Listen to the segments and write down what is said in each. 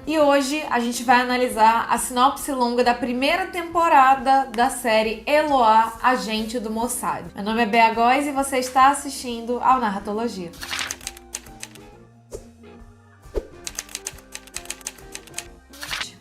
E hoje a gente vai analisar a sinopse longa da primeira temporada da série Eloá, Agente do Mossad. Meu nome é Bea Góes e você está assistindo ao Narratologia.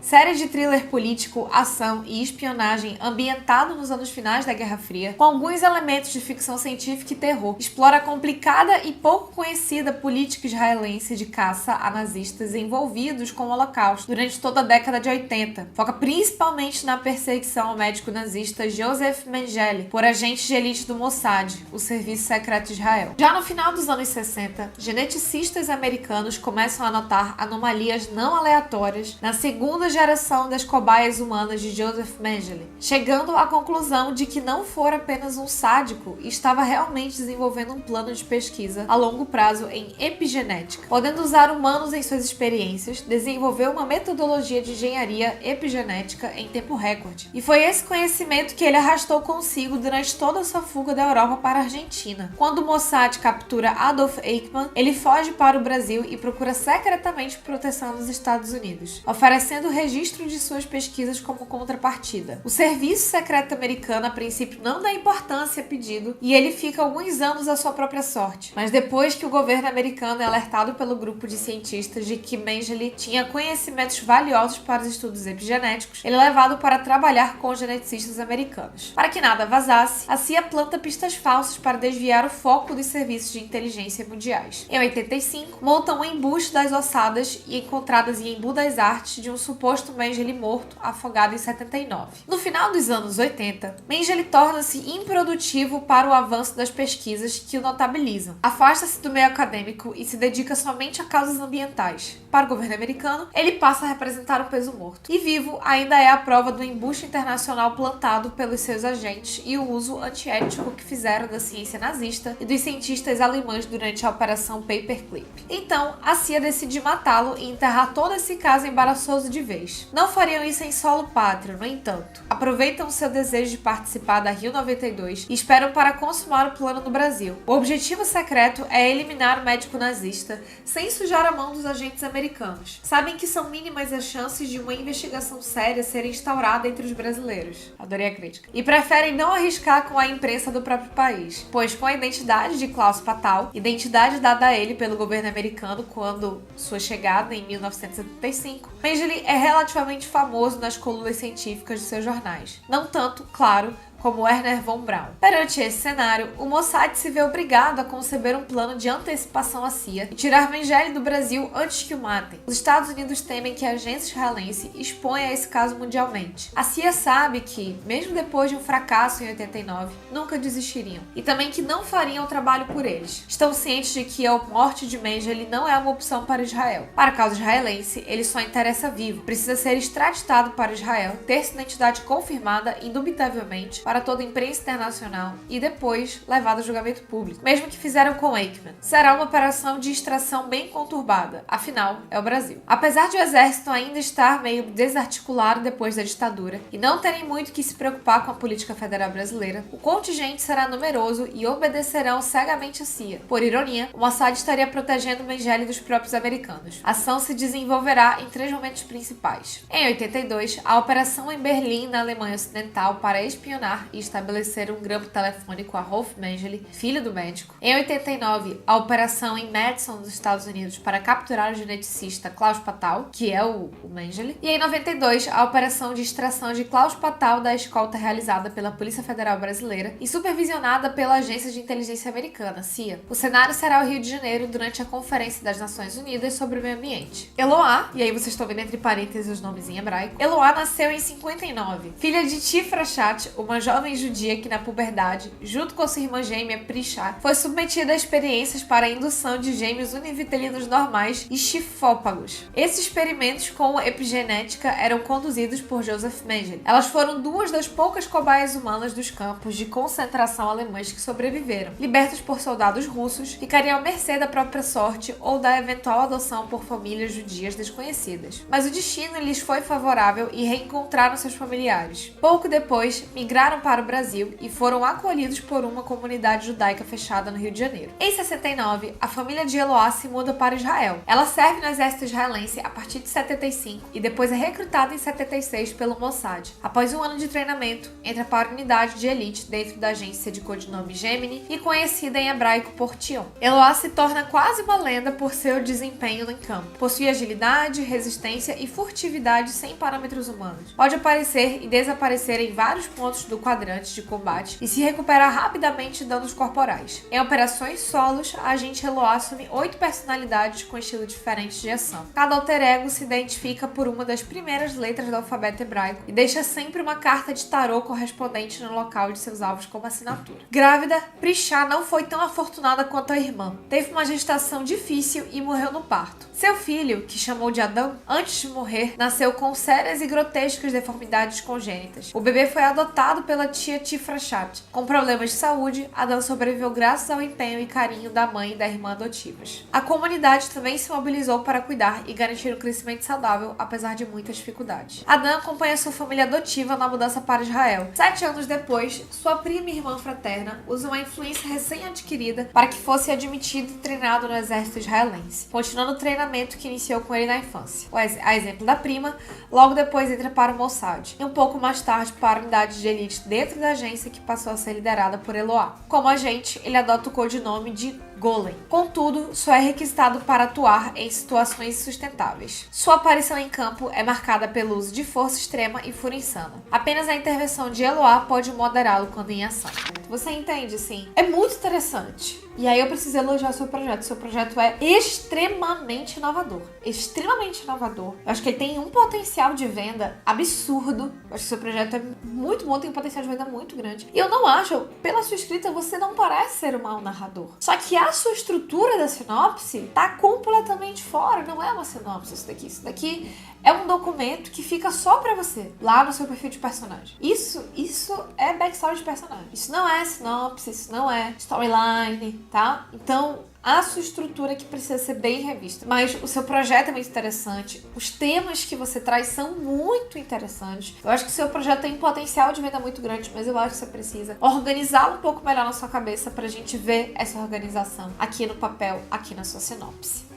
Série de thriller político, ação e espionagem ambientado nos anos finais da Guerra Fria, com alguns elementos de ficção científica e terror, explora a complicada e pouco conhecida política israelense de caça a nazistas envolvidos com o Holocausto durante toda a década de 80. Foca principalmente na perseguição ao médico nazista Joseph Mengele por agentes de elite do Mossad, o serviço secreto de Israel. Já no final dos anos 60, geneticistas americanos começam a notar anomalias não aleatórias na segunda geração das cobaias humanas de Joseph Mengele, chegando à conclusão de que não fora apenas um sádico e estava realmente desenvolvendo um plano de pesquisa a longo prazo em epigenética. Podendo usar humanos em suas experiências, desenvolveu uma metodologia de engenharia epigenética em tempo recorde. E foi esse conhecimento que ele arrastou consigo durante toda a sua fuga da Europa para a Argentina. Quando o Mossad captura Adolf Eichmann, ele foge para o Brasil e procura secretamente proteção nos Estados Unidos, oferecendo registro de suas pesquisas como contrapartida. O serviço secreto americano a princípio não dá importância a pedido e ele fica alguns anos à sua própria sorte. Mas depois que o governo americano é alertado pelo grupo de cientistas de que Mengele tinha conhecimentos valiosos para os estudos epigenéticos, ele é levado para trabalhar com os geneticistas americanos. Para que nada vazasse, a CIA planta pistas falsas para desviar o foco dos serviços de inteligência mundiais. Em 85, montam um embuste das ossadas e encontradas em Embu das Artes de um suposto Mengele morto, afogado em 79. No final dos anos 80, Mengele torna-se improdutivo para o avanço das pesquisas que o notabilizam. Afasta-se do meio acadêmico e se dedica somente a causas ambientais. Para o governo americano, ele passa a representar o peso morto. E vivo ainda é a prova do embuste internacional plantado pelos seus agentes e o uso antiético que fizeram da ciência nazista e dos cientistas alemães durante a Operação Paperclip. Então, a CIA decide matá-lo e enterrar todo esse caso embaraçoso de vez. Não fariam isso em solo pátrio, no entanto. Aproveitam seu desejo de participar da Rio 92 e esperam para consumar o plano no Brasil. O objetivo secreto é eliminar o médico nazista sem sujar a mão dos agentes americanos. Sabem que são mínimas as chances de uma investigação séria ser instaurada entre os brasileiros. Adorei a crítica. E preferem não arriscar com a imprensa do próprio país, pois com a identidade de Klaus Patal, identidade dada a ele pelo governo americano quando sua chegada em 1975, Mengele é relativamente famoso nas colunas científicas de seus jornais. Não tanto, claro, como Werner von Braun. Perante esse cenário, o Mossad se vê obrigado a conceber um plano de antecipação à CIA e tirar Mengele do Brasil antes que o matem. Os Estados Unidos temem que a agência israelense exponha esse caso mundialmente. A CIA sabe que, mesmo depois de um fracasso em 89, nunca desistiriam, e também que não fariam o trabalho por eles. Estão cientes de que a morte de Mengele não é uma opção para Israel. Para a causa israelense, ele só interessa vivo. Precisa ser extraditado para Israel, ter sua identidade confirmada indubitavelmente para toda a imprensa internacional e depois levado a julgamento público, mesmo que fizeram com Eichmann. Será uma operação de extração bem conturbada, afinal, é o Brasil. Apesar de o exército ainda estar meio desarticulado depois da ditadura e não terem muito que se preocupar com a política federal brasileira, o contingente será numeroso e obedecerão cegamente a CIA. Por ironia, o Mossad estaria protegendo Mengele dos próprios americanos. A ação se desenvolverá em 3 momentos principais. Em 82, a operação em Berlim, na Alemanha Ocidental, para espionar e estabelecer um grampo telefônico a Rolf Mengele, filho do médico. Em 89, a operação em Madison, nos Estados Unidos, para capturar o geneticista Klaus Patal, que é o Mengele. E em 92, a operação de extração de Klaus Patal da escolta realizada pela Polícia Federal Brasileira e supervisionada pela Agência de Inteligência Americana, CIA. O cenário será o Rio de Janeiro durante a Conferência das Nações Unidas sobre o Meio Ambiente. Eloá, e aí vocês estão vendo entre parênteses os nomes em hebraico, Eloá nasceu em 59, filha de Tifra Shat, uma jovem judia que na puberdade, junto com sua irmã gêmea Prisha, foi submetida a experiências para a indução de gêmeos univitelinos normais e chifópagos. Esses experimentos com epigenética eram conduzidos por Joseph Mengele. Elas foram 2 das poucas cobaias humanas dos campos de concentração alemães que sobreviveram. Libertas por soldados russos, ficariam à mercê da própria sorte ou da eventual adoção por famílias judias desconhecidas. Mas o destino lhes foi favorável e reencontraram seus familiares. Pouco depois, migraram para o Brasil e foram acolhidos por uma comunidade judaica fechada no Rio de Janeiro. Em 69, a família de Eloá se muda para Israel. Ela serve no exército israelense a partir de 75 e depois é recrutada em 76 pelo Mossad. Após um ano de treinamento, entra para a unidade de elite dentro da agência de codinome Gemini e conhecida em hebraico por Tion. Eloá se torna quase uma lenda por seu desempenho em campo. Possui agilidade, resistência e furtividade sem parâmetros humanos. Pode aparecer e desaparecer em vários pontos do quadrante de combate e se recuperar rapidamente de danos corporais. Em operações solos, a agente Eloá assume 8 personalidades com estilos diferentes de ação. Cada alter ego se identifica por uma das primeiras letras do alfabeto hebraico e deixa sempre uma carta de tarô correspondente no local de seus alvos como assinatura. Grávida, Prisha não foi tão afortunada quanto a irmã. Teve uma gestação difícil e morreu no parto. Seu filho, que chamou de Adão, antes de morrer, nasceu com sérias e grotescas deformidades congênitas. O bebê foi adotado pela tia Tifrachat. Com problemas de saúde, Adão sobreviveu graças ao empenho e carinho da mãe e da irmã adotivas. A comunidade também se mobilizou para cuidar e garantir um crescimento saudável, apesar de muitas dificuldades. Adão acompanha sua família adotiva na mudança para Israel. 7 anos depois, sua prima e irmã fraterna usam uma influência recém-adquirida para que fosse admitido e treinado no exército israelense, continuando o treinamento que iniciou com ele na infância. A exemplo da prima, logo depois entra para o Mossad, e um pouco mais tarde para a unidade de elite dentro da agência que passou a ser liderada por Eloá. Como agente, ele adota o codinome de Golem. Contudo, só é requisitado para atuar em situações insustentáveis. Sua aparição em campo é marcada pelo uso de força extrema e fúria insana. Apenas a intervenção de Eloá pode moderá-lo quando em ação. Você entende, sim? É muito interessante. E aí eu preciso elogiar seu projeto. Seu projeto é extremamente inovador. Extremamente inovador. Eu acho que ele tem um potencial de venda absurdo. Eu acho que seu projeto é muito bom, tem um potencial de venda muito grande. E eu não acho, pela sua escrita, você não parece ser um mau narrador. Só que a sua estrutura da sinopse tá completamente fora. Não é uma sinopse isso daqui. Isso daqui é um documento que fica só pra você, lá no seu perfil de personagem. Isso é backstory de personagem. Isso não é sinopse, isso não é storyline, tá? Então, a sua estrutura que precisa ser bem revista. Mas o seu projeto é muito interessante. Os temas que você traz são muito interessantes. Eu acho que o seu projeto tem um potencial de venda muito grande, mas eu acho que você precisa organizá-lo um pouco melhor na sua cabeça pra gente ver essa organização aqui no papel, aqui na sua sinopse.